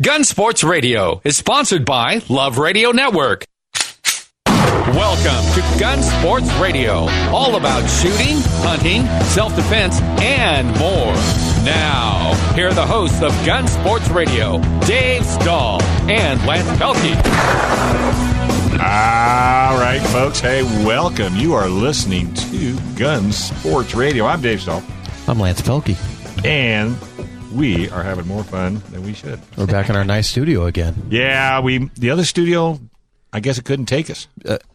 Gun Sports Radio is sponsored by Love Radio Network. Welcome to Gun Sports Radio, all about shooting, hunting, self-defense, and more. Now, here are the hosts of Gun Sports Radio, Dave Stahl and Lance Pelkey. All right, folks. Hey, welcome. You are listening to Gun Sports Radio. I'm Dave Stahl. I'm Lance Pelkey. And we are having more fun than we should. We're back in our nice studio again. Yeah, the other studio, I guess it couldn't take us.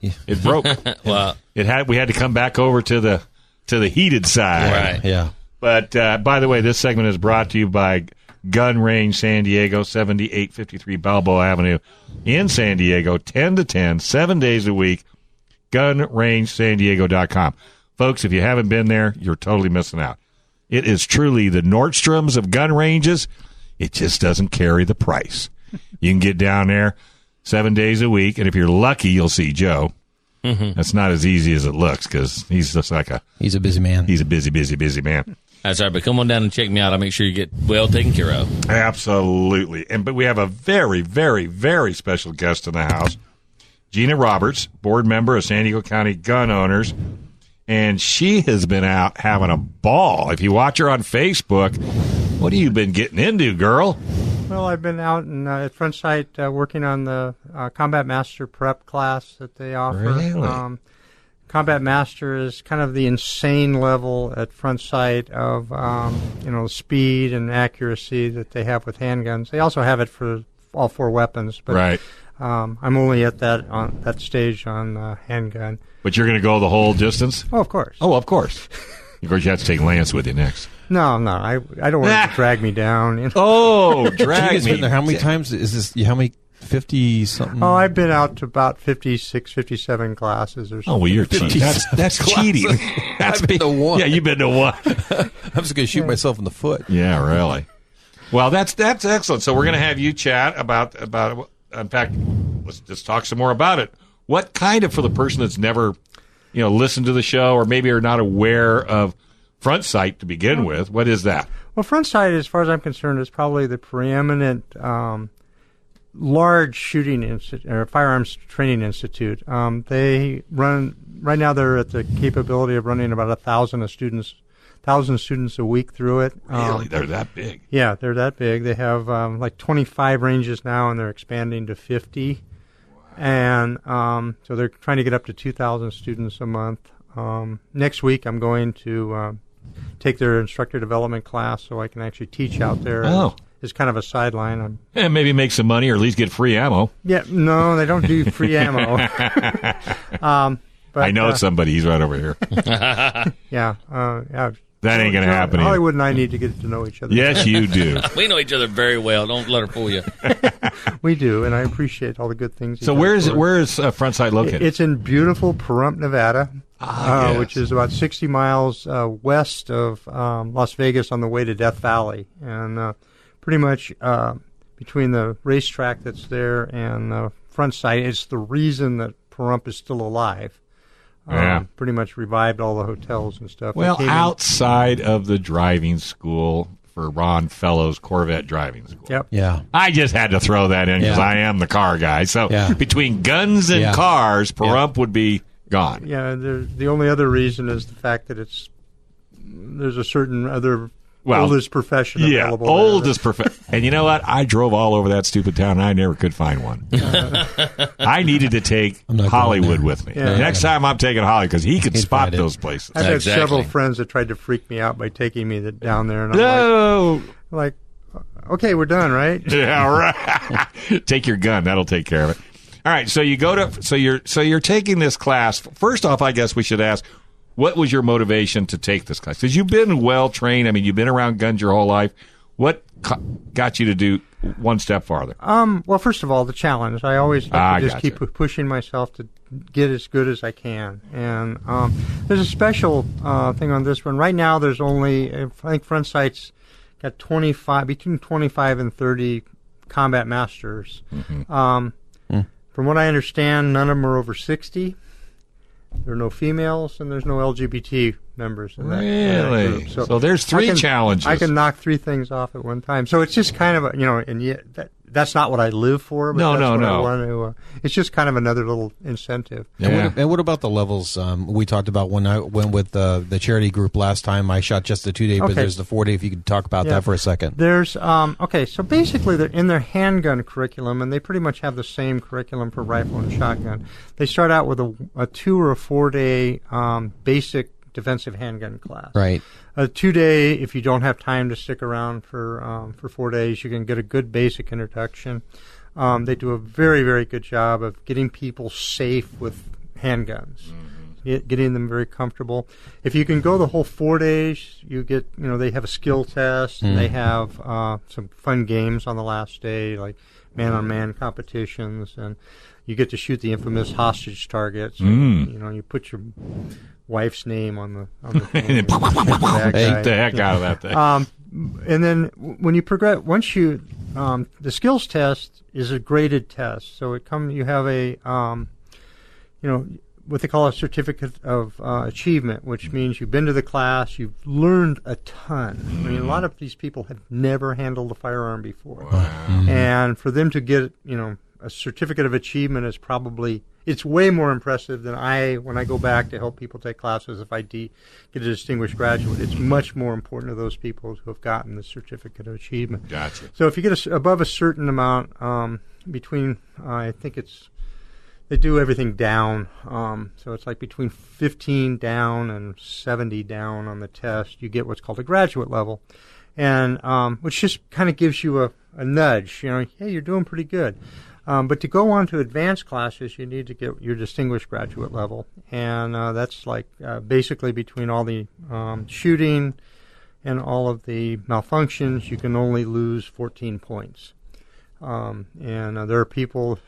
It broke. Well, we had to come back over to the heated side. right. Yeah. But by the way, this segment is brought to you by Gun Range San Diego, 7853 Balboa Avenue in San Diego, 10 to 10, 7 days a week. GunRangeSanDiego.com. Folks, if you haven't been there, you're totally missing out. It is truly the Nordstroms of gun ranges. It just doesn't carry the price. You can get down there 7 days a week, and if you're lucky, you'll see Joe. Mm-hmm. That's not as easy as it looks because he's just like he's a busy man. He's a busy man. That's right, but come on down and check me out. I'll make sure you get well taken care of. Absolutely. But we have a very, very, very special guest in the house, Gina Roberts, board member of San Diego County Gun Owners. And she has been out having a ball. If you watch her on Facebook, what have you been getting into, girl? Well, I've been out at Front Sight working on the Combat Master prep class that they offer. Really? Combat Master is kind of the insane level at Front Sight of speed and accuracy that they have with handguns. They also have it for all four weapons, but right. I'm only at that stage on handgun. But you're going to go the whole distance? Oh, of course. Oh, of course. Of course, you have to take Lance with you next. No, I don't want him to drag me down. You know? Oh, drag me. Been there. How many times is this? How many? 50-something? Oh, I've been out to about 56, 57 classes or something. Oh, well, you're cheating. That's cheating. I've been to one. Yeah, you've been to one. I'm just going to shoot myself in the foot. Yeah, really. Well, that's excellent. So we're going to have you chat about. In fact, let's just talk some more about it. What kind of, for the person that's never, listened to the show or maybe are not aware of Front Sight to begin with, what is that? Well, Front Sight, as far as I'm concerned, is probably the preeminent large shooting firearms training institute. They run right now. They're at the capability of running about 1,000 students a week through it. Really, they're that big? Yeah, they're that big. They have like 25 ranges now, and they're expanding to 50. And so they're trying to get up to 2,000 students a month. Next week, I'm going to take their instructor development class so I can actually teach out there. Oh. As kind of a sideline. And maybe make some money or at least get free ammo. Yeah, no, they don't do free ammo. But, I know somebody. He's right over here. Yeah. That ain't going to happen. Hollywood and I need to get to know each other. Yes, you do. We know each other very well. Don't let her fool you. We do, and I appreciate all the good things. So where is Front Sight located? It's in beautiful Pahrump, Nevada, yes. which is about 60 miles west of Las Vegas on the way to Death Valley. And pretty much between the racetrack that's there and Front Sight, it's the reason that Pahrump is still alive. Yeah. Pretty much revived all the hotels and stuff. Well, outside of the driving school for Ron Fellows Corvette Driving School. Yep. Yeah. I just had to throw that in because I am the car guy. So between guns and cars, Pahrump would be gone. Yeah, the only other reason is the fact that there's a certain other oldest profession available. Yeah, oldest profession. And you know what? I drove all over that stupid town, and I never could find one. I needed to take Hollywood with me. Yeah. Next time I'm taking Hollywood because he can spot those places. I've had several friends that tried to freak me out by taking me down there. And I'm like, okay, we're done, right? Yeah, right. Take your gun. That'll take care of it. All right, so you're taking this class. First off, I guess we should ask, what was your motivation to take this class? Because you've been well trained. I mean, you've been around guns your whole life. What got you to do one step farther? Well, first of all, the challenge. I always like to just keep pushing myself to get as good as I can. And there's a special thing on this one. Right now, there's only, I think Front Sight's got between 25 and 30 combat masters. Mm-hmm. From what I understand, none of them are over 60. There are no females, and there's no LGBT members in that group. So there's three challenges. I can knock three things off at one time. So it's just kind of and that's not what I live for. But No. I want to, it's just kind of another little incentive. Yeah. And what about the levels? We talked about when I went with the charity group last time. I shot just the 2-day, but there's the 4-day. If you could talk about that for a second. There's so basically they're in their handgun curriculum, and they pretty much have the same curriculum for rifle and shotgun. They start out with a 2 or a 4-day basic defensive handgun class. Right. A 2-day, if you don't have time to stick around for 4 days, you can get a good basic introduction. They do a very, very good job of getting people safe with handguns, getting them very comfortable. If you can go the whole 4 days, you get, they have a skill test, and they have some fun games on the last day, like man-on-man competitions, and you get to shoot the infamous hostage targets. You put your wife's name on the thing. Take the heck out of that thing. And then when you progress, once you the skills test is a graded test. So you have a what they call a certificate of achievement, which means you've been to the class, you've learned a ton. I mean, a lot of these people have never handled a firearm before, and for them to get a certificate of achievement is it's way more impressive than when I go back to help people take classes. If I get a distinguished graduate, it's much more important to those people who have gotten the certificate of achievement. Gotcha. So if you get above a certain amount, between I think they do everything down. So it's like between 15 down and 70 down on the test, you get what's called a graduate level, and which just kind of gives you a nudge. Hey, you're doing pretty good. But to go on to advanced classes, you need to get your distinguished graduate level, and that's like basically between all the shooting and all of the malfunctions, you can only lose 14 points. And there are people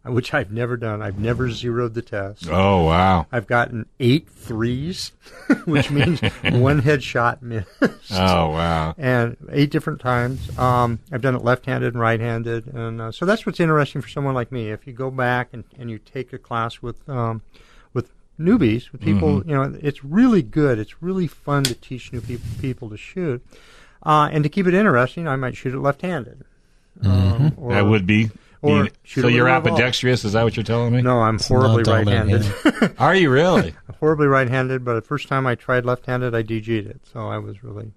which I've never done. I've never zeroed the test. Oh, wow. I've gotten 8 threes, which means 1 headshot missed. Oh, wow. And 8 different times. I've done it left-handed and right-handed. And so that's what's interesting for someone like me. If you go back and you take a class with newbies, with people, it's really good. It's really fun to teach new people to shoot. And to keep it interesting, I might shoot it left-handed. That would be. So you're ambidextrous? Is that what you're telling me? No, I'm horribly right-handed. Are you really? Horribly right-handed, but the first time I tried left-handed, I DG'd it. So I was really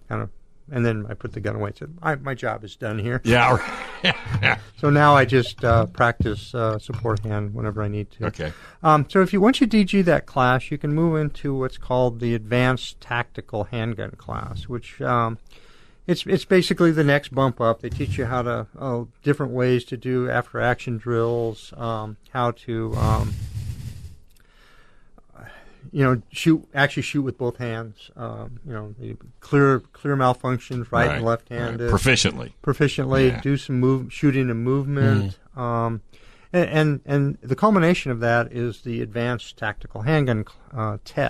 kind of... And then I put the gun away and said, my job is done here. Yeah. So now I just practice support hand whenever I need to. Okay. So once you DG that class, you can move into what's called the Advanced Tactical Handgun class, which... It's basically the next bump up. They teach you how to different ways to do after action drills, how to shoot with both hands. Clear malfunctions, right and left handed. Proficiently. Yeah. Do some shooting and movement. And the culmination of that is the Advanced Tactical Handgun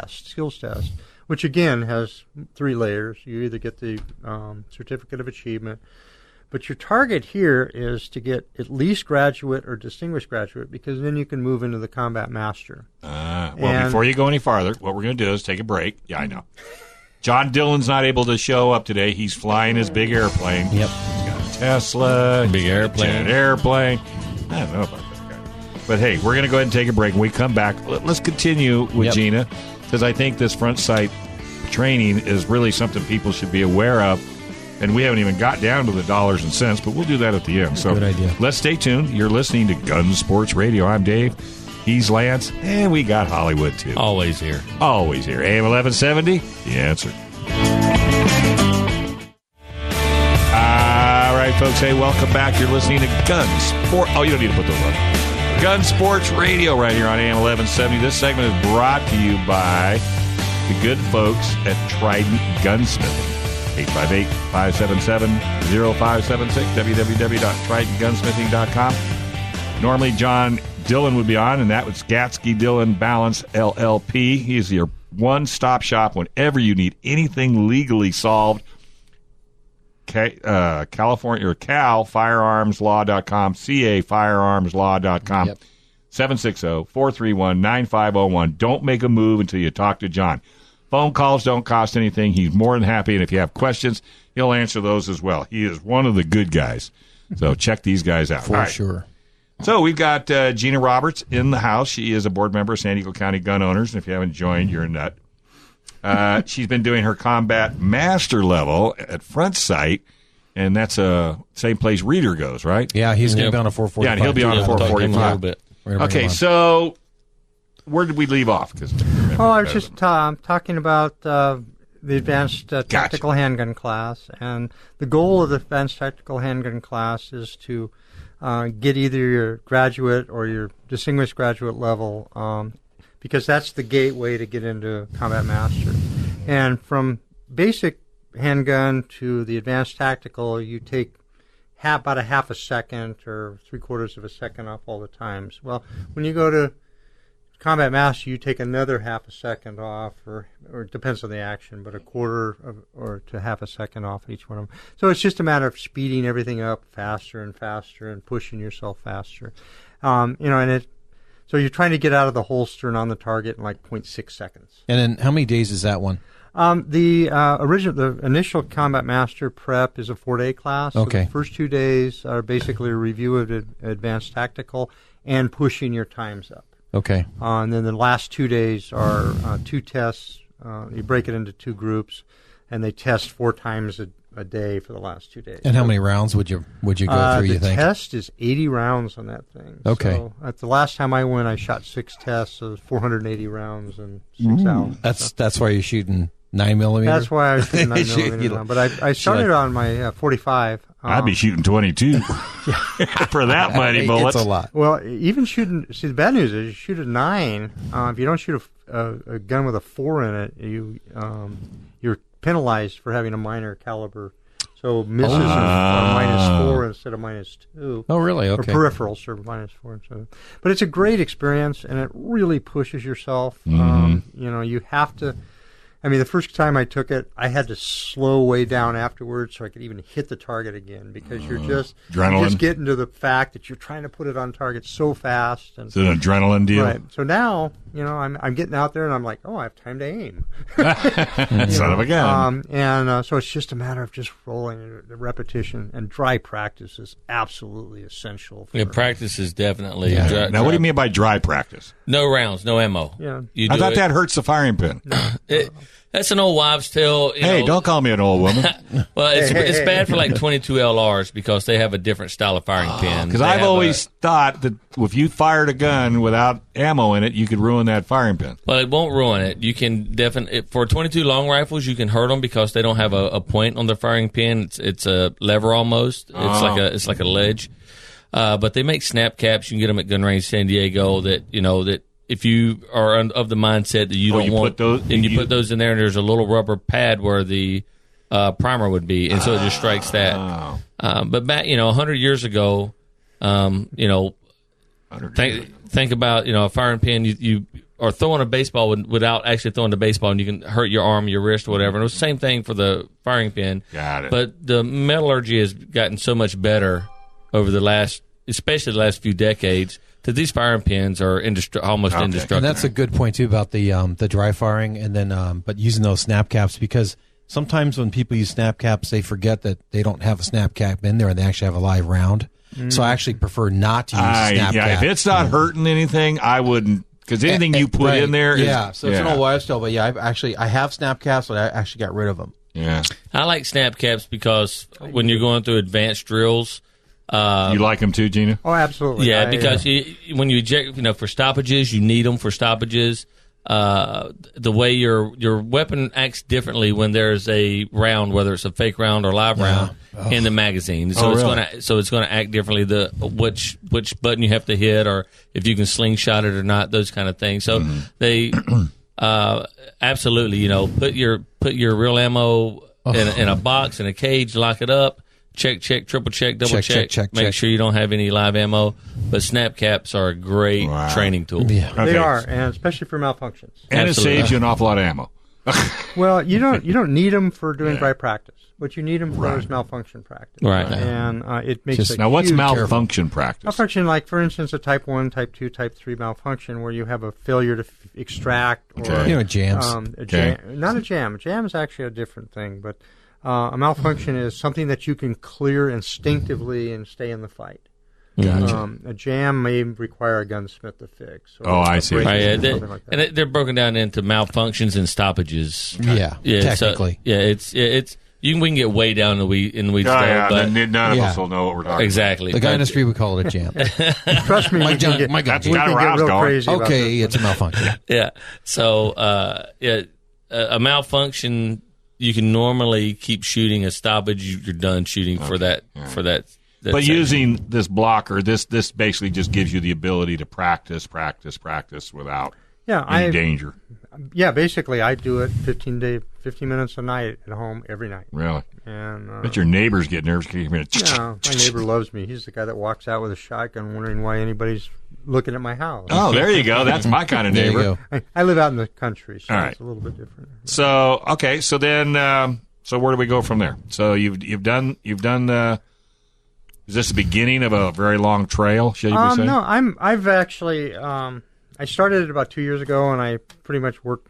skills test, which again has 3 layers. You either get the certificate of achievement, but your target here is to get at least graduate or distinguished graduate, because then you can move into the combat master. Before you go any farther, what we're going to do is take a break. Yeah, I know. John Dillon's not able to show up today. He's flying his big airplane. Yep. He's got a Tesla. Big airplane. Jet airplane. I don't know about that guy. But hey, we're going to go ahead and take a break. When we come back, let's continue with Gina, because I think this front sight training is really something people should be aware of. And we haven't even got down to the dollars and cents, but we'll do that at the end. So good idea. Let's stay tuned. You're listening to Gun Sports Radio. I'm Dave. He's Lance. And we got Hollywood, too. Always here. Always here. AM 1170, The Answer. All right, folks. Hey, welcome back. You're listening to Gun Sport. Oh, you don't need to put those on. Gun Sports Radio right here on AM 1170. This segment is brought to you by the good folks at Trident Gunsmithing. 858-577-0576, www.tridentgunsmithing.com. Normally, John Dillon would be on, and that was Gatsky Dillon Balance LLP. He is your one-stop shop whenever you need anything legally solved. California or CalFirearmsLaw.com, CAFirearmsLaw.com, 760-431-9501. Don't make a move until you talk to John. Phone calls don't cost anything. He's more than happy, and if you have questions, he'll answer those as well. He is one of the good guys. So check these guys out. For sure. So we've got Gina Roberts in the house. She is a board member of San Diego County Gun Owners, and if you haven't joined, you're a nut. She's been doing her combat master level at Front Sight, and that's same place Reeter goes, right? Yeah, he's going to be on a 445. Yeah, and he'll be on a 445. Okay, so where did we leave off? I was just talking about the advanced tactical handgun class, and the goal of the advanced tactical handgun class is to get either your graduate or your distinguished graduate level, because that's the gateway to get into combat master. And from basic handgun to the advanced tactical, you take about a half a second or 3/4 of a second off all the times. Well, when you go to combat master, you take another half a second off, or it depends on the action, but 1/4 to half a second off each one of them. So it's just a matter of speeding everything up faster and faster and pushing yourself faster. So you're trying to get out of the holster and on the target in like 0.6 seconds. And then how many days is that one? The initial combat master prep is a 4-day class. Okay. So the first 2 days are basically a review of advanced tactical and pushing your times up. Okay. And then the last 2 days are 2 tests. You break it into 2 groups, and they test 4 times a day for the last 2 days. And how many rounds would you go through, you think? The test is 80 rounds on that thing. Okay. So at the last time I went, I shot 6 tests, so 480 rounds in 6 hours. That's why you're shooting 9mm? That's why I was shooting 9mm round. But I started on my 45. I'd be shooting 22 for that many bullets. It's a lot. Well, even shooting. See, the bad news is you shoot a 9. If you don't shoot a gun with a 4 in it, you're penalized for having a minor caliber. So misses are -4 instead of -2. Oh, really? Okay. Or peripherals are -4 instead of. But it's a great experience, and it really pushes yourself. You have to. I mean, the first time I took it, I had to slow way down afterwards so I could even hit the target again, because you're just getting to the fact that you're trying to put it on target so fast. And, it's an adrenaline deal. Right. So now, I'm getting out there and I'm like, I have time to aim. Son of a gun. So it's just a matter of just rolling the repetition, and dry practice is absolutely essential. Practice is definitely. Yeah. Now, what do you mean by dry practice? No rounds, no ammo. Yeah. I thought that hurts the firing pin. That's an old wives' tale. Hey, don't call me an old woman. Well, it's bad for like 22 LRs because they have a different style of firing pin. Because I've always thought that if you fired a gun without ammo in it, you could ruin that firing pin. Well, it won't ruin it. You can definitely, for 22 long rifles, you can hurt them because they don't have a point on the firing pin. It's a lever almost. It's like a ledge. But they make snap caps. You can get them at Gun Range San Diego. That if you are of the mindset that you don't want those, and you put those in there, and there's a little rubber pad where the primer would be, and so it just strikes that. But back, 100 years ago, think about a firing pin. You are throwing a baseball without actually throwing the baseball, and you can hurt your arm, your wrist, or whatever. And it was the same thing for the firing pin. Got it. But the metallurgy has gotten so much better over especially the last few decades, that these firing pins are almost indestructible. And that's a good point too about the dry firing, and then but using those snap caps, because sometimes when people use snap caps, they forget that they don't have a snap cap in there, and they actually have a live round. So I actually prefer not to use a snap cap. If it's not hurting anything, I wouldn't, because anything you put in there is... So it's an old wives' tale, but I have snap caps, but I actually got rid of them. Yeah. I like snap caps because when you're going through advanced drills... you like them too, Gina? Oh, absolutely. Yeah, because when you eject, for stoppages, you need them for stoppages. The way your weapon acts differently when there's a round, whether it's a fake round or live round, in the magazine. So it's going to act differently. Which button you have to hit, or if you can slingshot it or not, those kind of things. So they absolutely, put your real ammo in a box, in a cage, lock it up. Check, triple check, double check. Make sure you don't have any live ammo. But snap caps are a great training tool. Yeah. Okay. They are, and especially for malfunctions. And it saves you an awful lot of ammo. Well, you don't need them for doing dry practice. What you need them for is malfunction practice. Right. And it makes a now, what's huge malfunction practice? Malfunction, like, for instance, a type 1, type 2, type 3 malfunction where you have a failure to extract. Or, jams. Not a jam. A jam is actually a different thing, but a malfunction is something that you can clear instinctively and stay in the fight. Gotcha. A jam may require a gunsmith to fix. I see. Right, and they're broken down into malfunctions and stoppages. Yeah, technically. It's we can get way down in the weeds. But none of us will know what we're talking exactly. The guy industry would call it a jam. Trust me, we can get real crazy. Okay, it's a malfunction. Yeah. So a malfunction, you can normally keep shooting. A stoppage, you're done shooting for that. But using this blocker, this basically just gives you the ability to practice without any danger. Yeah, basically, I do it 15 minutes a night at home every night. Really? And bet your neighbors get nervous. No, my neighbor loves me. He's the guy that walks out with a shotgun wondering why anybody's looking at my house. Oh, there you go. That's my kind of neighbor. I live out in the country, so right. It's a little bit different. So, okay, so then, so where do we go from there? So you've done. Is this the beginning of a very long trail? Should you be saying? No, I've actually. I started it about 2 years ago, and I pretty much was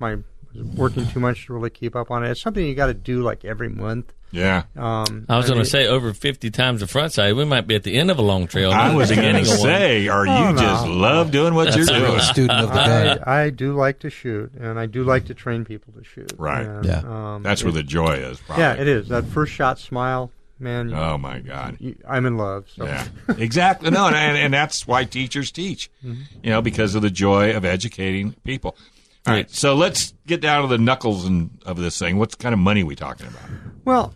working too much to really keep up on it. It's something you got to do like every month. Yeah. I was going to say over 50 times the front side. We might be at the end of a long trail. I was going to say, just love doing what you're doing? Student of the gun. I do like to shoot, and I do like to train people to shoot. Right. And, that's where the joy is. Probably. Yeah, it is. That first shot smile. Man, oh my God! I'm in love. So. Yeah, exactly. No, and that's why teachers teach, because of the joy of educating people. All right, so let's get down to the knuckles of this thing. What kind of money are we talking about? Well,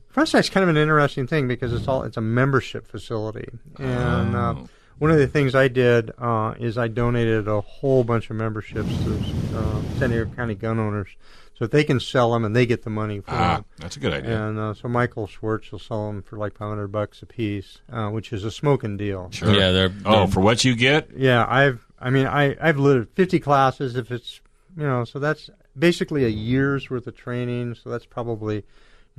Frontsight's kind of an interesting thing because it's a membership facility, and one of the things I did is I donated a whole bunch of memberships to San Diego County gun owners. So if they can sell them and they get the money for them. That's a good idea. And so Michael Schwartz will sell them for like $500 a piece, which is a smoking deal. Sure. Yeah, they're for what you get? Yeah, I've lit 50 classes if it's, so that's basically a year's worth of training. So that's probably,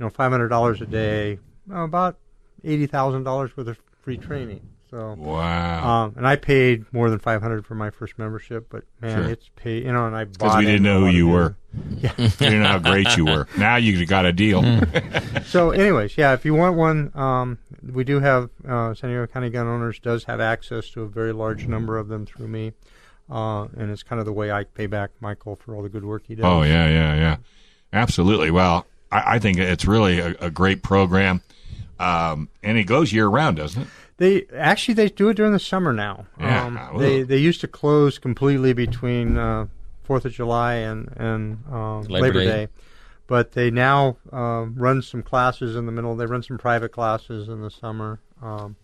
$500 a day, about $80,000 worth of free training. So wow. And I paid more than $500 for my first membership, but man, it's paid. And I bought because we didn't know who you were. Yeah, we didn't know how great you were. Now you got a deal. So, anyways, yeah, if you want one, we do have San Diego County Gun Owners does have access to a very large number of them through me, and it's kind of the way I pay back Michael for all the good work he does. Oh yeah, absolutely. Well, I think it's really a great program, and it goes year round, doesn't it? They do it during the summer now. Yeah. They used to close completely between 4th of July and Labor Day. But they now run some classes in the middle. They run some private classes in the summer. And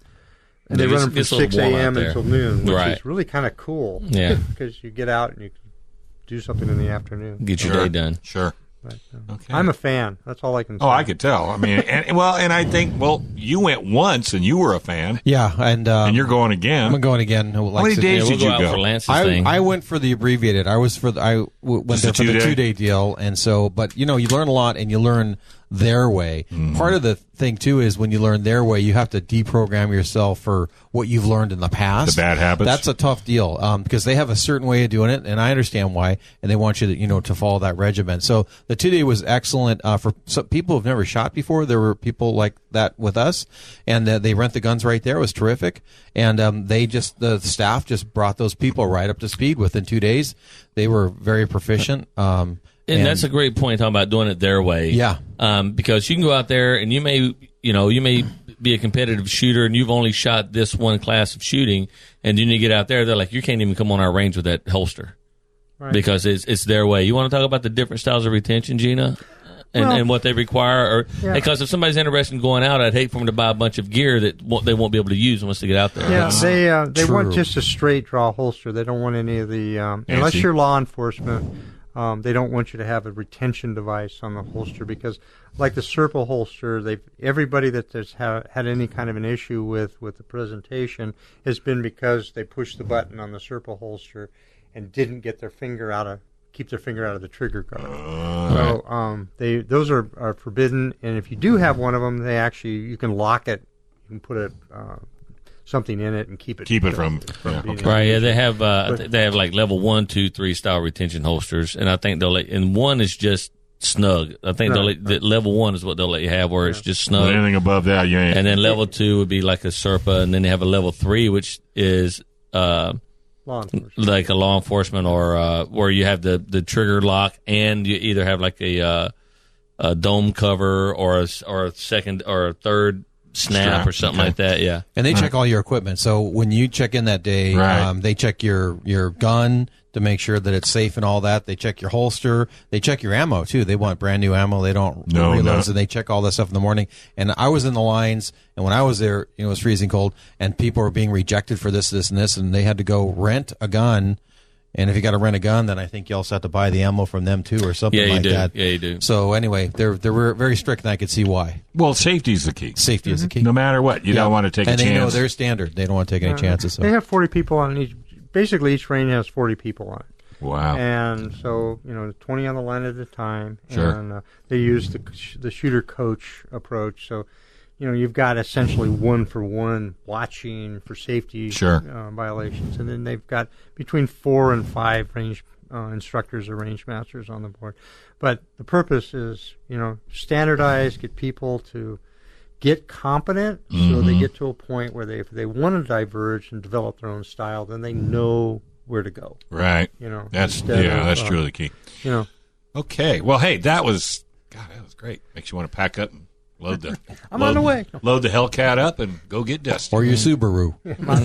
they run them from 6 a.m. until noon, which is really kind of cool. Yeah. Because you get out and you can do something in the afternoon. Get your day done. Sure. But, okay. I'm a fan. That's all I can say. Oh, I could tell. I mean, and I think, you went once and you were a fan. Yeah, and you're going again. I'm going again. How many days did you go? For Lance's thing. I went for the abbreviated. I went there for the 2-day deal, and so, but you learn a lot, and you learn their way. Mm-hmm. Part of the thing too is when you learn their way, you have to deprogram yourself for what you've learned in the past. The bad habits. That's a tough deal because they have a certain way of doing it, and I understand why, and they want you to to follow that regimen. So the 2-day was excellent for some people who've never shot before. There were people like that with us, and they rent the guns right there. It was terrific, and the staff just brought those people right up to speed within 2 days. They were very proficient. And that's a great point, talking about doing it their way. Yeah. Because you can go out there and you may be a competitive shooter and you've only shot this one class of shooting, and then you get out there, they're like, you can't even come on our range with that holster. Right. Because it's their way. You want to talk about the different styles of retention, Gina? And what they require? Because if somebody's interested in going out, I'd hate for them to buy a bunch of gear that they won't be able to use once they get out there. Yeah, they want just a straight draw holster. They don't want any of the unless you're law enforcement. They don't want you to have a retention device on the holster because, like the Serpal holster, everybody that has had any kind of an issue with the presentation has been because they pushed the button on the Serpal holster and didn't get their finger out of keep their finger out of the trigger guard. So those are forbidden. And if you do have one of them, you can lock it. You can put something in it and keep it from being right. Yeah, they have like level 1, 2, 3 style retention holsters, and I think and one is just snug. I think level 1 is what they'll let you have, where it's just snug. But anything above that, you ain't. And then level 2 would be like a Serpa, and then they have a level 3, which is like a law enforcement, or where you have the trigger lock, and you either have like a dome cover or a second or a third snap or something like that. Yeah, and they check all your equipment. So when you check in that day, they check your gun to make sure that it's safe and all that. They check your holster. They check your ammo too. They want brand new ammo. They don't reloads, and they check all that stuff in the morning. And I was in the lines, and when I was there, it was freezing cold, and people were being rejected for this, and this, and they had to go rent a gun. And if you got to rent a gun, then I think you also have to buy the ammo from them too, or something like that. Yeah, you do. So anyway, they're very strict, and I could see why. Well, safety is the key. Safety is the key. No matter what, you don't want to take a chance. And they know their standard. They don't want to take any chances. So. They have 40 people on each. Basically, each range has 40 people on it. Wow. And so, 20 on the line at a time. Sure. And they use the shooter coach approach. So, you've got essentially 1-for-1 watching for safety violations. And then they've got between 4 and 5 range instructors or range masters on the board. But the purpose is, standardize, get people to get competent so they get to a point where if they want to diverge and develop their own style, then they know where to go. Right. That's truly the key. Okay. Well, hey, that was great. Makes you want to pack up and load the. On the way. Load the Hellcat up and go get dusty. Or your Subaru.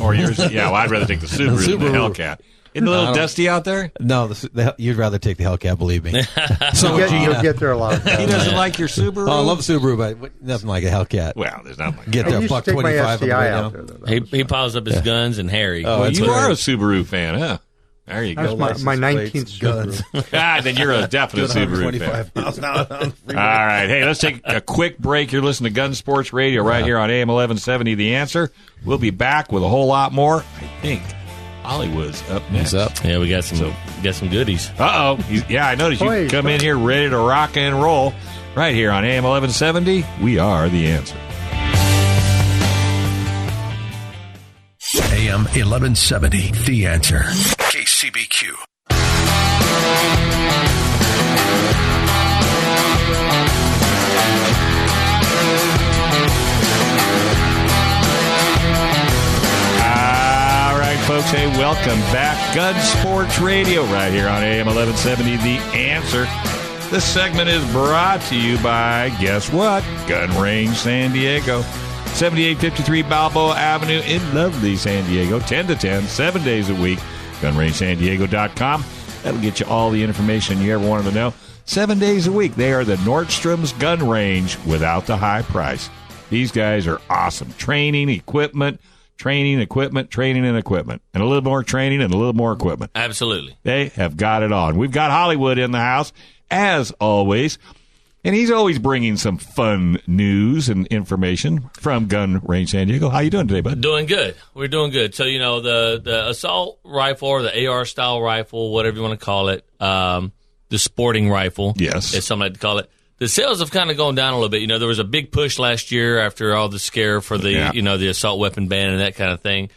Or yours. Yeah, well, I'd rather take the Subaru than the Hellcat. Isn't it a little dusty out there? No, you'd rather take the Hellcat, believe me. So you'll get there a lot. He doesn't like your Subaru? Oh, I love the Subaru, but nothing like a Hellcat. Well, there's nothing like Get there, buck 25 on the way down. He piles up his guns and Harry. Oh, you are a Subaru fan, huh? There you go. That's my 19th Subaru. Then you're a definite Subaru fan. All right. Hey, let's take a quick break. You're listening to Gun Sports Radio right here on AM 1170 The Answer. We'll be back with a whole lot more. I think Hollywood's up next. He's up. Yeah, we got some goodies. Uh-oh. Yeah, I noticed you come in here ready to rock and roll. Right here on AM 1170, we are The Answer. AM 1170, The Answer. KCBQ. All right, folks. Hey, welcome back. Gun Sports Radio right here on AM 1170, The Answer. This segment is brought to you by, guess what? Gun Range San Diego. 7853 Balboa Avenue in lovely San Diego. 10 to 10, 7 days a week. GunRangeSanDiego.com. That'll get you all the information you ever wanted to know. 7 days a week. They are the Nordstrom's gun range without the high price. These guys are awesome. Training, equipment, and equipment. And a little more training and a little more equipment. Absolutely. They have got it on. We've got Hollywood in the house, as always. And he's always bringing some fun news and information from Gun Range San Diego. How you doing today, bud? Doing good. We're doing good. So, the assault rifle or the AR-style rifle, whatever you want to call it, the sporting rifle, yes, is something I'd call it. The sales have kind of gone down a little bit. There was a big push last year after all the scare for the, the assault weapon ban and that kind of thing.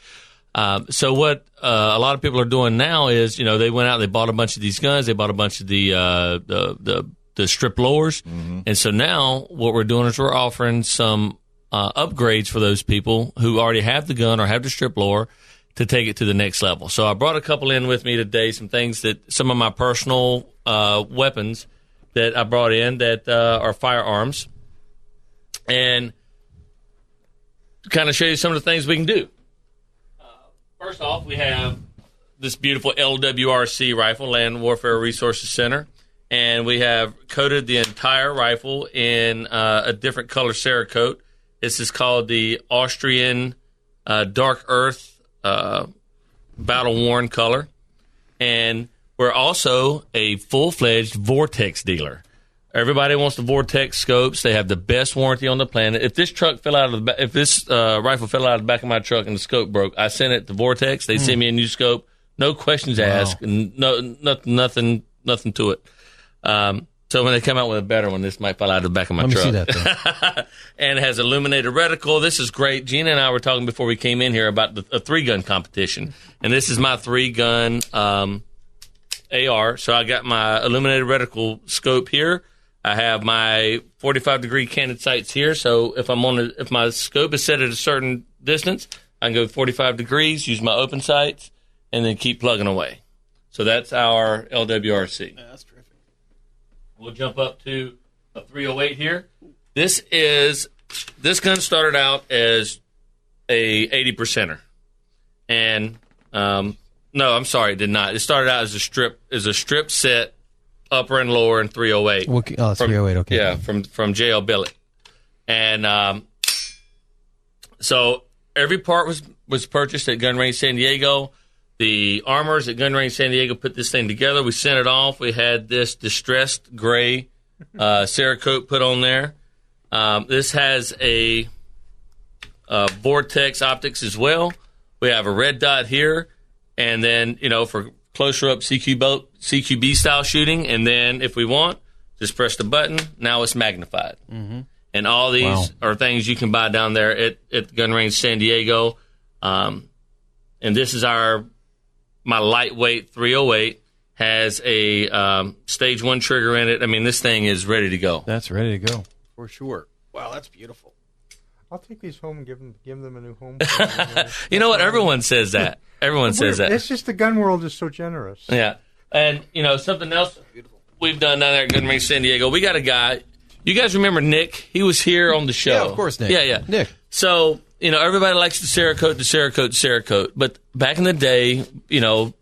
So what a lot of people are doing now is, they went out, they bought a bunch of these guns, they bought a bunch of the strip lowers. Mm-hmm. And so now what we're doing is we're offering some upgrades for those people who already have the gun or have the strip lower to take it to the next level. So I brought a couple in with me today, some of my personal weapons that I brought in that are firearms, and kind of show you some of the things we can do. First off, we have this beautiful LWRC rifle, Land Warfare Resources Center. And we have coated the entire rifle in a different color Cerakote. This is called the Austrian Dark Earth battle-worn color. And we're also a full-fledged Vortex dealer. Everybody wants the Vortex scopes. They have the best warranty on the planet. If this rifle fell out of the back of my truck and the scope broke, I sent it to Vortex. They send me a new scope. No questions asked. No, nothing. nothing to it. So when they come out with a better one, this might fall out of the back of my truck. Let me see that. And it has illuminated reticle. This is great. Gina and I were talking before we came in here about a 3-gun competition. And this is my 3-gun AR. So I got my illuminated reticle scope here. I have my 45-degree candid sights here. So if my scope is set at a certain distance, I can go 45 degrees, use my open sights, and then keep plugging away. So that's our LWRC. Yeah, that's terrific. We'll jump up to a 308 here. This gun started out as a 80%er. And no, I'm sorry, it did not. It started out as a strip set, upper and lower in 308. Oh, 308, okay. Yeah, from JL Billet. And so every part was purchased at Gun Range San Diego. The armors at Gun Range San Diego put this thing together. We sent it off. We had this distressed gray Cerakote put on there. This has a Vortex optics as well. We have a red dot here. And then, for closer up CQB style shooting. And then if we want, just press the button. Now it's magnified. Mm-hmm. And all these are things you can buy down there at Gun Range San Diego. And this is my lightweight 308, has a stage 1 trigger in it. I mean, this thing is ready to go. That's ready to go, for sure. Wow, that's beautiful. I'll take these home and give them a new home. You know what? Everyone says that. Everyone says that. It's just the gun world is so generous. Yeah. And, something else we've done down there at Gun Range San Diego, we got a guy. You guys remember Nick? He was here on the show. Yeah, of course, Nick. Yeah. Nick. So, everybody likes the Cerakote. But back in the day, in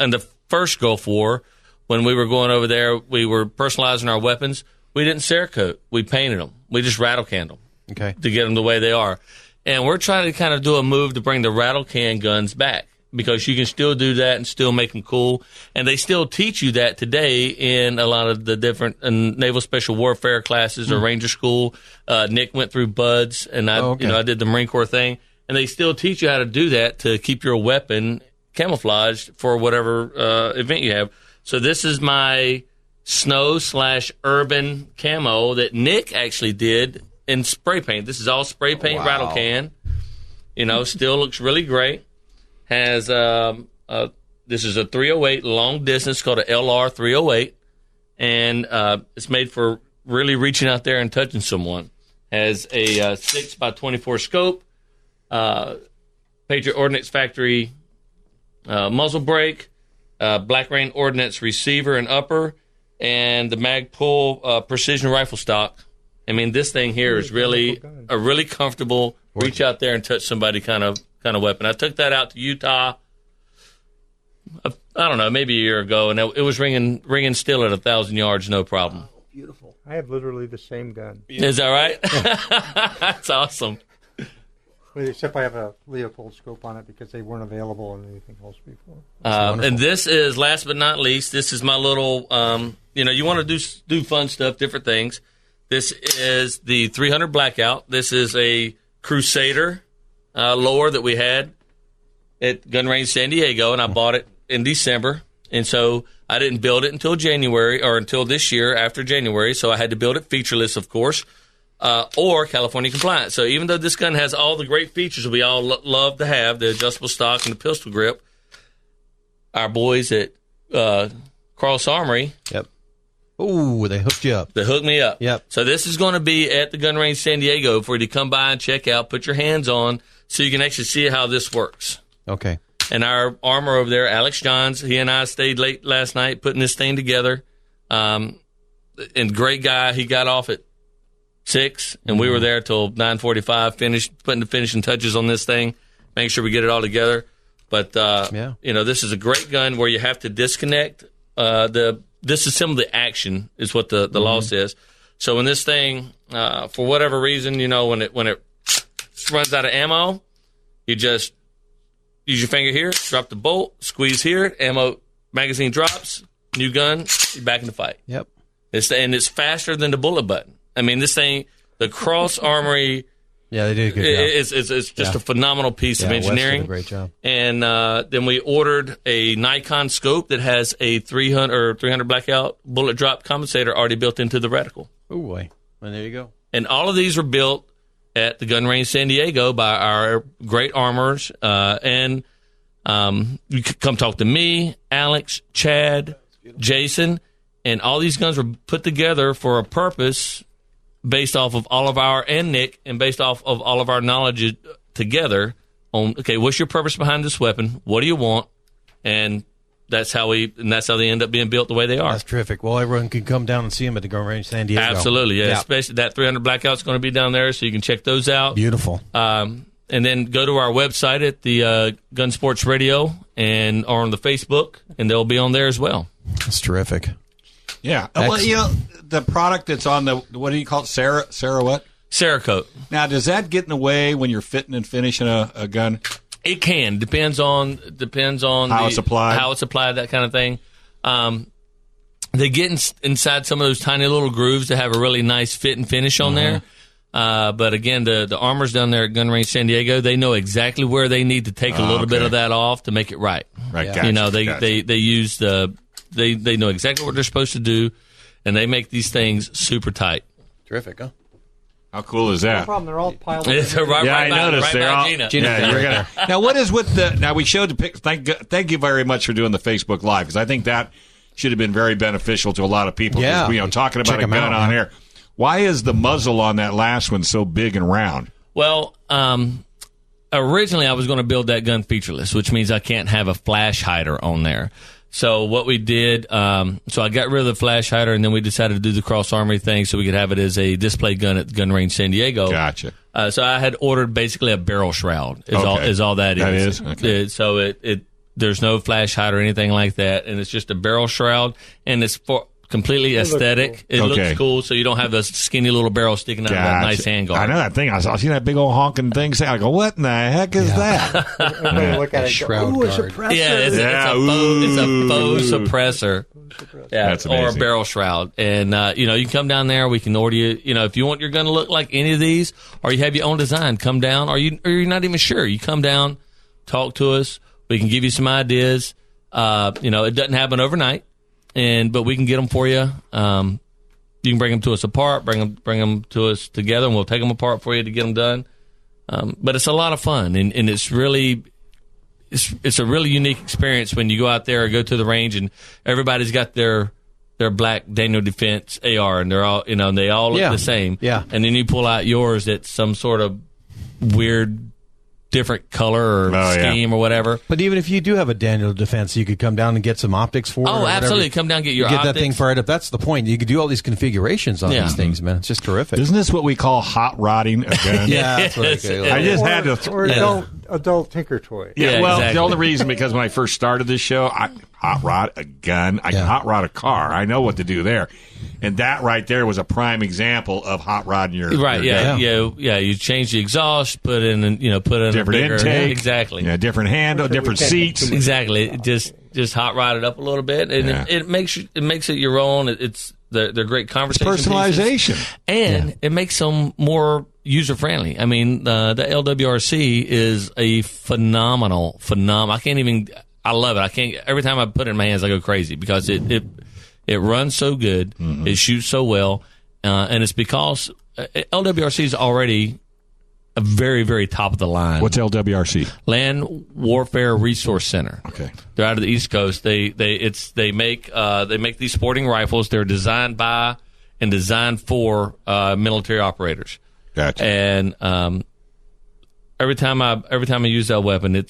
the first Gulf War, when we were going over there, we were personalizing our weapons. We didn't Cerakote. We painted them. We just rattle canned them to get them the way they are. And we're trying to kind of do a move to bring the rattle can guns back, because you can still do that and still make them cool. And they still teach you that today in a lot of the different Naval Special Warfare classes or Ranger School. Nick went through BUDS, and I did the Marine Corps thing. And they still teach you how to do that to keep your weapon camouflaged for whatever event you have. So this is my snow/urban camo that Nick actually did in spray paint. This is all spray paint rattle can. Still looks really great. Has this is a 308 long distance called a LR 308, and it's made for really reaching out there and touching someone. Has a 6x24 scope, Patriot Ordnance Factory muzzle brake, Black Rain Ordnance receiver and upper, and the Magpul precision rifle stock. I mean, this thing here is really a really comfortable reach out there and touch somebody kind of weapon. I took that out to Utah, I don't know, maybe a year ago, and it was ringing still at 1,000 yards, no problem. Oh, beautiful. I have literally the same gun. Is that right? That's awesome. Except I have a Leopold scope on it because they weren't available in anything else before. And this is, last but not least, this is my little, you want to do fun stuff, different things. This is the 300 Blackout. This is a Crusader lower that we had at Gun Range San Diego, and I bought it in December. And so I didn't build it until January, or until this year after January. So I had to build it featureless, of course, or California compliant. So even though this gun has all the great features we all love to have, the adjustable stock and the pistol grip, our boys at Cross Armory. Yep. Oh, they hooked you up. They hooked me up. Yep. So this is going to be at the Gun Range San Diego for you to come by and check out, put your hands on, so you can actually see how this works. Okay. And our armor over there, Alex Johns, he and I stayed late last night putting this thing together. And great guy. He got off at 6, and we were there till 9:45, putting the finishing touches on this thing, making sure we get it all together. But, this is a great gun where you have to disconnect disassemble the action is what the law says. So when this thing, for whatever reason, when it runs out of ammo, you just use your finger here, drop the bolt, squeeze here, ammo magazine drops, new gun, you're back in the fight. Yep. It's faster than the bullet button. I mean, this thing, the Cross Armory Yeah, they did a good job. It's just a phenomenal piece of Wes engineering. did a great job. And then we ordered a Nikon scope that has a 300 blackout bullet drop compensator already built into the reticle. Oh boy! And there you go. And all of these are built at the Gun Range San Diego by our great armorers. And you could come talk to me, Alex, Chad, Jason, and all these guns were put together for a purpose based off of all of our, and Nick, and based off of all of our knowledge together on, okay, what's your purpose behind this weapon? What do you want? And that's how they end up being built the way they are. That's terrific. Well, everyone can come down and see them at the Gun Range San Diego. Absolutely, yeah. Especially that 300 blackout's going to be down there, so you can check those out. Beautiful. And then go to our website at the Gun Sports Radio or on the Facebook, and they'll be on there as well. That's terrific. Yeah. Well, the product that's on the, what do you call it? Sarah what? Cerakote. Now, does that get in the way when you're fitting and finishing a gun? It can. Depends on how it's applied, that kind of thing. They get inside some of those tiny little grooves to have a really nice fit and finish on there. But again, the armors down there at Gun Range San Diego, they know exactly where they need to take a little bit of that off to make it right. Right. Yeah. Gotcha, they use they know exactly what they're supposed to do, and they make these things super tight. Terrific, huh? How cool is that? No problem. They're all piled up. I noticed they're all. Gina. You're gonna, now, what is with the? Now we showed the pic. Thank you very much for doing the Facebook Live, because I think that should have been very beneficial to a lot of people. Yeah, talking about a gun on air. Why is the muzzle on that last one so big and round? Well, originally I was going to build that gun featureless, which means I can't have a flash hider on there. So what we did, so I got rid of the flash hider, and then we decided to do the cross armory thing so we could have it as a display gun at Gun Range San Diego. Gotcha. So I had ordered basically a barrel shroud. Is all that is. That is? Okay. So it there's no flash hider or anything like that, and it's just a barrel shroud, and it's completely aesthetic. It looks cool, so you don't have a skinny little barrel sticking out of that nice handguard. I know that thing. I see that big old honking thing. I go, what in the heck is that? Everybody look at it. Shroud Ooh, a guard. suppressor. Yeah, it's a faux suppressor. Yeah, that's amazing. Or a barrel shroud. And, you can come down there. We can order you, if you want your gun to look like any of these, or you have your own design, come down. Or you're not even sure. You come down, talk to us. We can give you some ideas. It doesn't happen overnight. But we can get them for you. You can bring them to us apart, bring them to us together, and we'll take them apart for you to get them done. But it's a lot of fun, and it's really it's a really unique experience when you go out there or go to the range, and everybody's got their black Daniel Defense AR, and they're all and they all look the same. Yeah. And then you pull out yours that's some sort of weird different color or scheme or whatever. But even if you do have a Daniel Defense, you could come down and get some optics for it. Oh, absolutely. Come down and get your optics. Get that thing fired up. That's the point. You could do all these configurations on these things, man. It's just terrific. Isn't this what we call hot rodding a gun? Yeah, that's what I just had to. Or adult tinker toy. Yeah, well, exactly. The only reason, because when I first started this show, I hot rod a gun. I can hot rod a car. I know what to do there. And that right there was a prime example of hot rodding your right. Your gun. Yeah. You change the exhaust, put in different a bigger intake, exactly. Yeah, different handle, different seats. Exactly. Just hot rod it up a little bit, and it makes it your own. They're great conversation. It's personalization, pieces, and it makes them more user friendly. I mean, the LWRC is a phenomenal. I love it. I can't. Every time I put it in my hands, I go crazy because it runs so good. Mm-hmm. It shoots so well, and it's because LWRC is already a very, very top of the line. What's LWRC? Land Warfare Resource Center. Okay, they're out of the East Coast. They make these sporting rifles. They're designed by and designed for military operators. Gotcha. And every time I use that weapon,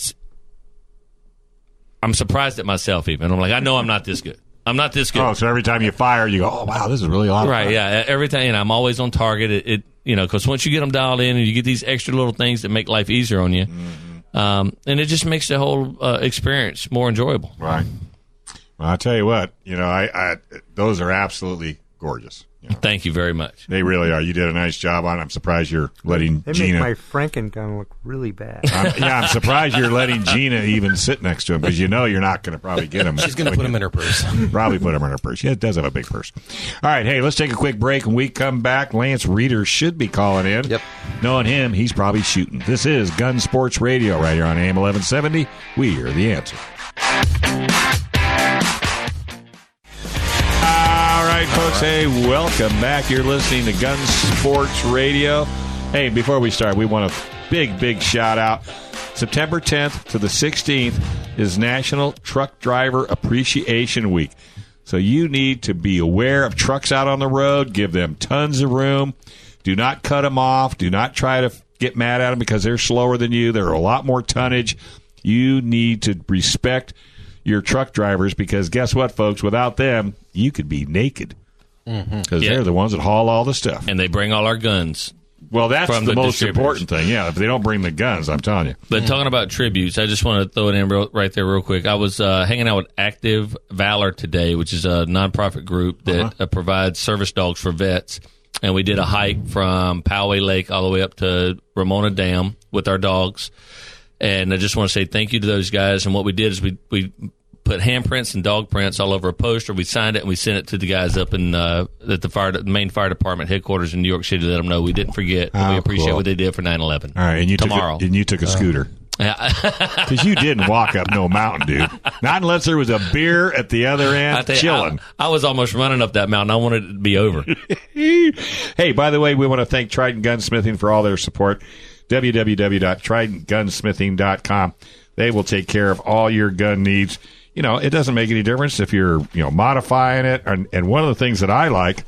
I'm surprised at myself. Even I'm like, I know I'm not this good. I'm not this good. Oh, so every time you fire, you go, oh wow, this is really a lot of fun. Right? Yeah. Every time, I'm always on target. Because once you get them dialed in and you get these extra little things that make life easier on you, and it just makes the whole experience more enjoyable. Right. Well, I'll tell you what, I those are absolutely gorgeous. Thank you very much. They really are. You did a nice job on it. I'm surprised you're letting They Gina. make my Franken gun look really bad. I'm surprised you're letting Gina even sit next to him because you know you're not going to probably get him. She's going to put him in her purse. Probably put him in her purse. Yeah, it does have a big purse. All right, hey, let's take a quick break. When we come back, Lance Reeter should be calling in. Yep. Knowing him, he's probably shooting. This is Gun Sports Radio right here on AM 1170. We are the answer. All right, folks. Hey, welcome back. You're listening to Gun Sports Radio. Hey, before we start, we want a big shout out. September 10th to the 16th is National Truck Driver Appreciation Week. So you need to be aware of trucks out on the road. Give them tons of room. Do not cut them off. Do not try to get mad at them because they're slower than you. They're a lot more tonnage. You need to respect your truck drivers because guess what, folks? Without them, you could be naked because they're the ones that haul all the stuff. And they bring all our guns. Well, that's the most important thing. Yeah, if they don't bring the guns, I'm telling you. But talking about tributes, I just want to throw it in right there real quick. I was hanging out with Active Valor today, which is a nonprofit group that provides service dogs for vets. And we did a hike from Poway Lake all the way up to Ramona Dam with our dogs. And I just want to say thank you to those guys. And what we did is we put handprints and dog prints all over a poster. We signed it and we sent it to the guys up in at the main fire department headquarters in New York City to let them know we didn't forget. We appreciate what they did for 9/11. All right, and you took a scooter. Yeah. Because you didn't walk up no mountain, dude. Not unless there was a beer at the other end chilling. I was almost running up that mountain. I wanted it to be over. Hey, by the way, we want to thank Trident Gunsmithing for all their support. www.tridentgunsmithing.com. They will take care of all your gun needs. You know, it doesn't make any difference if you're, modifying it. And one of the things that I like,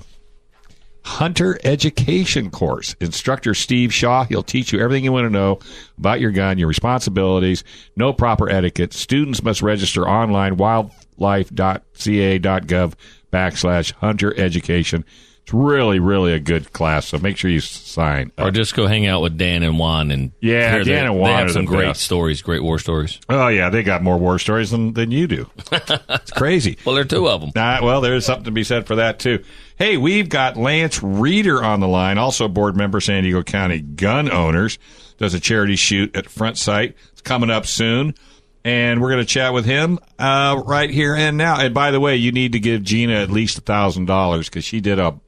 Hunter Education Course. Instructor Steve Shaw, he'll teach you everything you want to know about your gun, your responsibilities, no proper etiquette. Students must register online, wildlife.ca.gov/Hunter Education. It's really, really a good class, so make sure you sign up. Or just go hang out with Dan and Juan. And Dan and Juan they have some great best stories, great war stories. Oh, yeah, they got more war stories than you do. It's crazy. Well, there are two of them. Well, there's something to be said for that, too. Hey, we've got Lance Reeter on the line, also board member, San Diego County Gun Owners. Does a charity shoot at Front Sight. It's coming up soon. And we're going to chat with him right here and now. And by the way, you need to give Gina at least $1,000 because she did a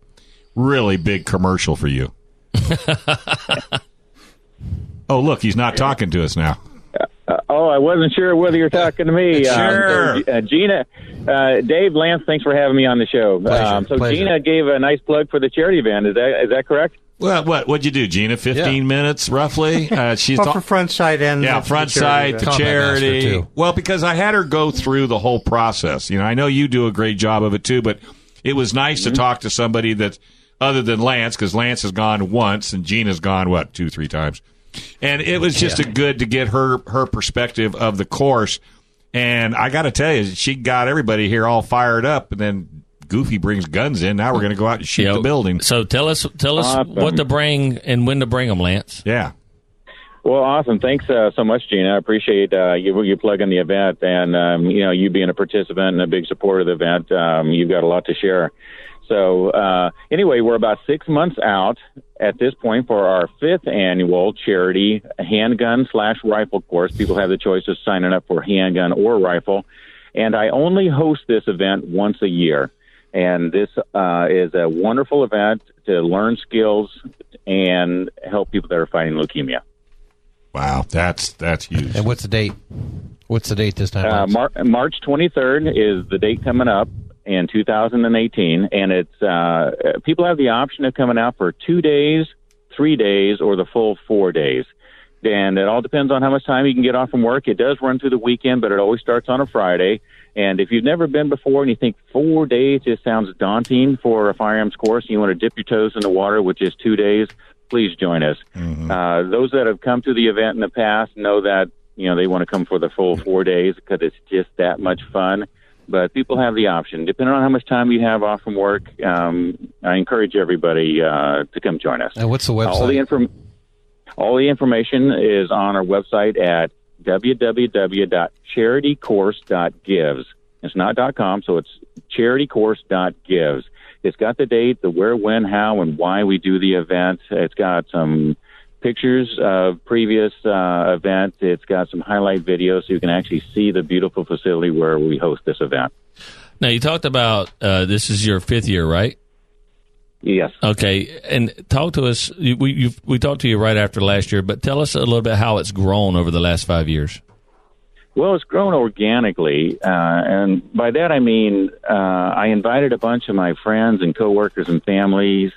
really big commercial for you. Oh, look, he's not talking to us now. I wasn't sure whether you're talking to me. Sure. Gina, Dave, Lance, thanks for having me on the show. Pleasure. Gina gave a nice plug for the charity event. Is that correct? Well, what'd you do, Gina? 15 minutes, roughly? She's for Front Sight and Front Sight, the charity. Well, because I had her go through the whole process. I know you do a great job of it, too, but it was nice to talk to somebody that's other than Lance, because Lance has gone once and Gina's gone, 2-3 times. And it was just good to get her perspective of the course. And I got to tell you, she got everybody here all fired up, and then Goofy brings guns in. Now we're going to go out and shoot the building. So tell us what to bring and when to bring them, Lance. Yeah. Well, awesome. Thanks so much, Gina. I appreciate you plugging the event, and you being a participant and a big supporter of the event. You've got a lot to share. So anyway, we're about 6 months out at this point for our 5th annual charity handgun/rifle course. People have the choice of signing up for handgun or rifle. And I only host this event once a year. And this is a wonderful event to learn skills and help people that are fighting leukemia. Wow, that's huge. And what's the date? What's the date this time? March 23rd is the date coming up in 2018, and it's people have the option of coming out for 2 days, 3 days, or the full 4 days. And it all depends on how much time you can get off from work. It does run through the weekend, but it always starts on a Friday. And if you've never been before and you think 4 days just sounds daunting for a firearms course, and you want to dip your toes in the water with just 2 days, please join us. Mm-hmm. Those that have come to the event in the past know that they want to come for the full 4 days because it's just that much fun. But people have the option. Depending on how much time you have off from work, I encourage everybody to come join us. And what's the website? All the information is on our website at www.charitycourse.gives. It's not .com, so it's charitycourse.gives. It's got the date, the where, when, how, and why we do the event. It's got some pictures of previous events. It's got some highlight videos so you can actually see the beautiful facility where we host this event. Now, you talked about this is your 5th year, right? Yes. Okay, and talk to us. We talked to you right after last year, but tell us a little bit how it's grown over the last 5 years. Well, it's grown organically, and by that I mean I invited a bunch of my friends and coworkers and families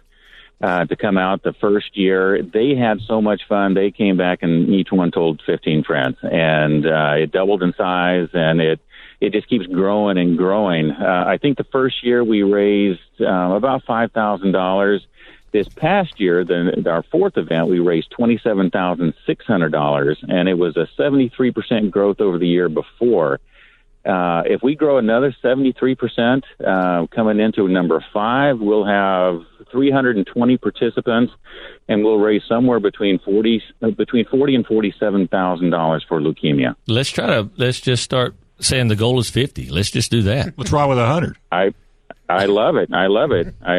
to come out the first year. They had so much fun. They came back, and each one told 15 friends, and it doubled in size, and it just keeps growing and growing. I think the first year we raised about $5,000. This past year, our 4th event, we raised $27,600, and it was a 73% growth over the year before. If we grow another 73% coming into number 5, we'll have 320 participants, and we'll raise somewhere between $40 and $47,000 for leukemia. Let's just start saying the goal is 50. Let's just do that. What's wrong with 100? I love it. I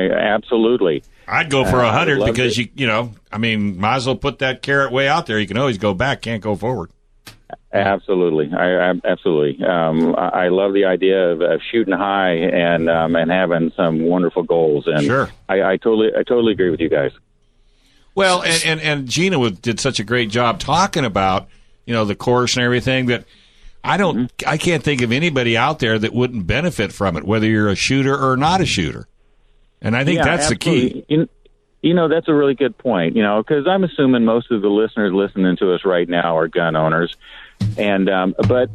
absolutely. I'd go for 100 because might as well put that carrot way out there. You can always go back, can't go forward. Absolutely. Absolutely. I love the idea of shooting high and having some wonderful goals. And sure. I totally agree with you guys. Well, and Gina did such a great job talking about, the course and everything that I can't think of anybody out there that wouldn't benefit from it, whether you're a shooter or not a shooter. And I think that's absolutely. the key. That's a really good point, because I'm assuming most of the listeners listening to us right now are gun owners. And but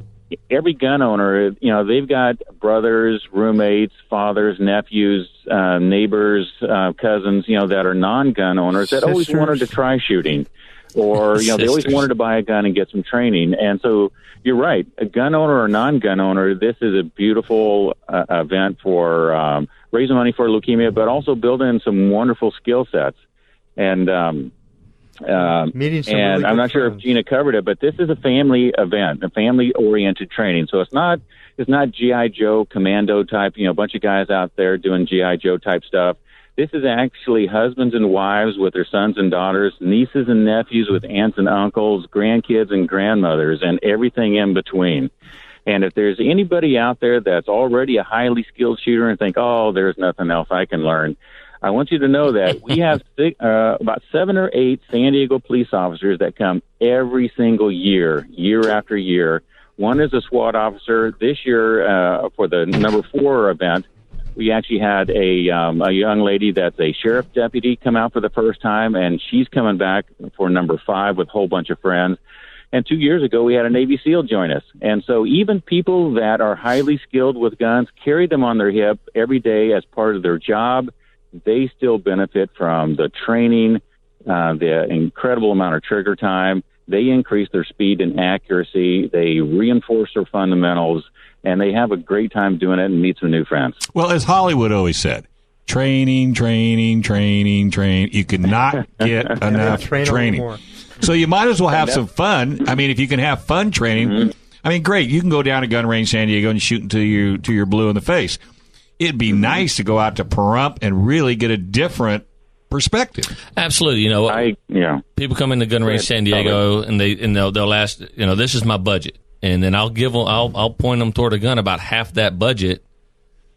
every gun owner, they've got brothers, roommates, fathers, nephews, neighbors, cousins, that are non-gun owners that always wanted to try shooting. Or, they always wanted to buy a gun and get some training. And so you're right. A gun owner or non-gun owner, this is a beautiful event for raising money for leukemia, but also building some wonderful skill sets. And meeting some and really I'm not sure if Gina covered it, but this is a family event, a family-oriented training. So it's not G.I. Joe commando type, a bunch of guys out there doing G.I. Joe type stuff. This is actually husbands and wives with their sons and daughters, nieces and nephews with aunts and uncles, grandkids and grandmothers, and everything in between. And if there's anybody out there that's already a highly skilled shooter and think, oh, there's nothing else I can learn, I want you to know that we have about 7 or 8 San Diego police officers that come every single year after year. One is a SWAT officer. This year, for the number 4 event, we actually had a young lady that's a sheriff deputy come out for the first time, and she's coming back for number 5 with a whole bunch of friends. And 2 years ago, we had a Navy SEAL join us. And so even people that are highly skilled with guns, carry them on their hip every day as part of their job, they still benefit from the training, the incredible amount of trigger time. They increase their speed and accuracy. They reinforce their fundamentals, and they have a great time doing it and meet some new friends. Well, as Hollywood always said, training. You cannot get enough training. So you might as well have some fun. I mean, if you can have fun training, I mean, great. You can go down to Gun Range San Diego and shoot to your blue in the face. It'd be nice to go out to Pahrump and really get a different perspective. Absolutely. People come into Gun Range San Diego and they'll ask, this is my budget, and then I'll point them toward a gun about half that budget,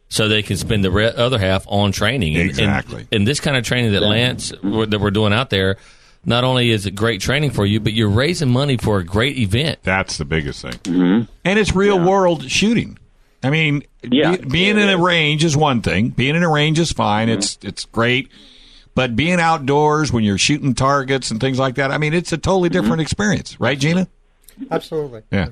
so they can spend the other half on training. Exactly. And this kind of training that Lance that we're doing out there, not only is it great training for you, but you're raising money for a great event. That's the biggest thing. Mm-hmm. And it's real world shooting. I mean, being in a range is one thing. Being in a range is fine. Mm-hmm. It's great. But being outdoors when you're shooting targets and things like that, I mean, it's a totally different experience. Right, Gina? Absolutely. Yeah.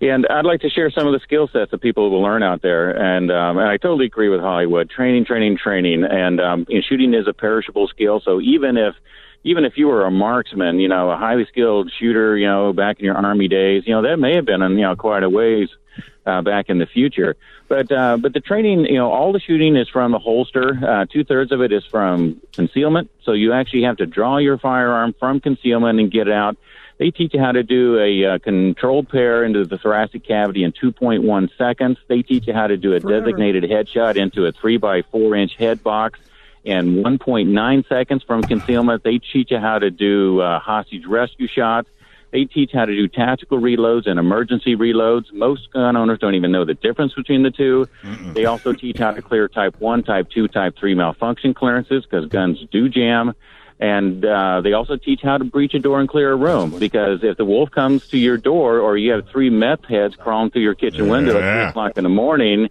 And I'd like to share some of the skill sets that people will learn out there. And I totally agree with Hollywood. Training. And shooting is a perishable skill. So even if you were a marksman, a highly skilled shooter, back in your Army days, that may have been, quite a ways back in the future. But the training, all the shooting is from the holster. 2/3 of it is from concealment. So you actually have to draw your firearm from concealment and get it out. They teach you how to do a controlled pair into the thoracic cavity in 2.1 seconds. They teach you how to do a designated headshot into a 3x4-inch head box in 1.9 seconds from concealment. They teach you how to do hostage rescue shots. They teach how to do tactical reloads and emergency reloads. Most gun owners don't even know the difference between the two. They also teach how to clear Type 1, Type 2, Type 3 malfunction clearances because guns do jam. And they also teach how to breach a door and clear a room, because if the wolf comes to your door or you have 3 meth heads crawling through your kitchen window at 3 o'clock in the morning,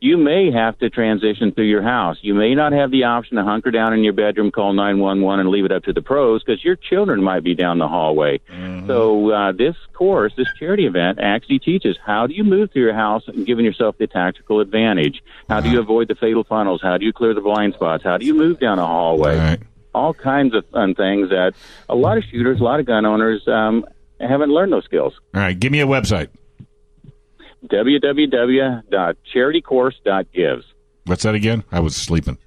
you may have to transition through your house. You may not have the option to hunker down in your bedroom, call 911, and leave it up to the pros because your children might be down the hallway. So this course, this charity event, actually teaches how do you move through your house and giving yourself the tactical advantage. How do you avoid the fatal funnels? How do you clear the blind spots? How do you move down a hallway? All kinds of fun things that a lot of shooters, a lot of gun owners haven't learned those skills. All right, give me a website. www.charitycourse.gives. What's that again? I was sleeping.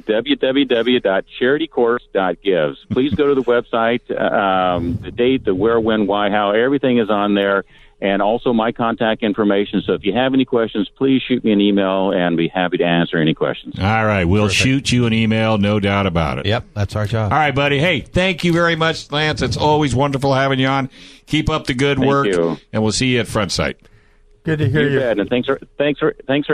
www.charitycourse.gives. Please go to the website. The date, the where, when, why, how, everything is on there. And also my contact information. So if you have any questions, please shoot me an email and be happy to answer any questions. All right. We'll shoot you an email, no doubt about it. Yep, that's our job. All right, buddy. Hey, thank you very much, Lance. It's always wonderful having you on. Keep up the good work. Thank you. And we'll see you at Front Sight. Good to hear you. And thanks for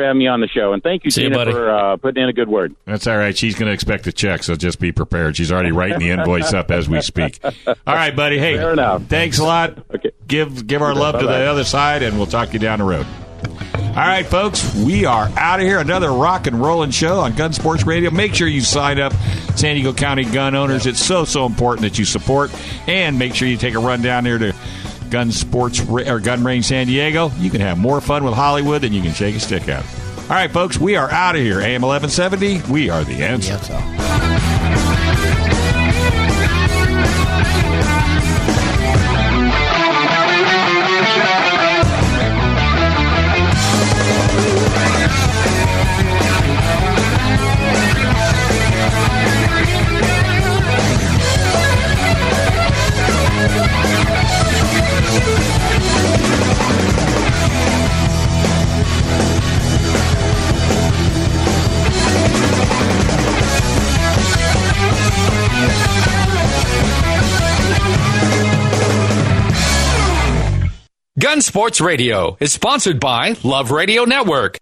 having me on the show. And thank you, Gina, for putting in a good word. That's all right. She's going to expect a check, so just be prepared. She's already writing the invoice up as we speak. All right, buddy. Hey, fair enough. Thanks a lot. Okay. Give our love to the other side, and we'll talk you down the road. All right, folks, we are out of here. Another rock and rolling show on Gun Sports Radio. Make sure you sign up, San Diego County gun owners. It's so important that you support, and make sure you take a run down there to Gun Range San Diego. You can have more fun with Hollywood than you can shake a stick at. All right, folks, we are out of here. AM 1170, we are the answer. Gun Sports Radio is sponsored by Love Radio Network.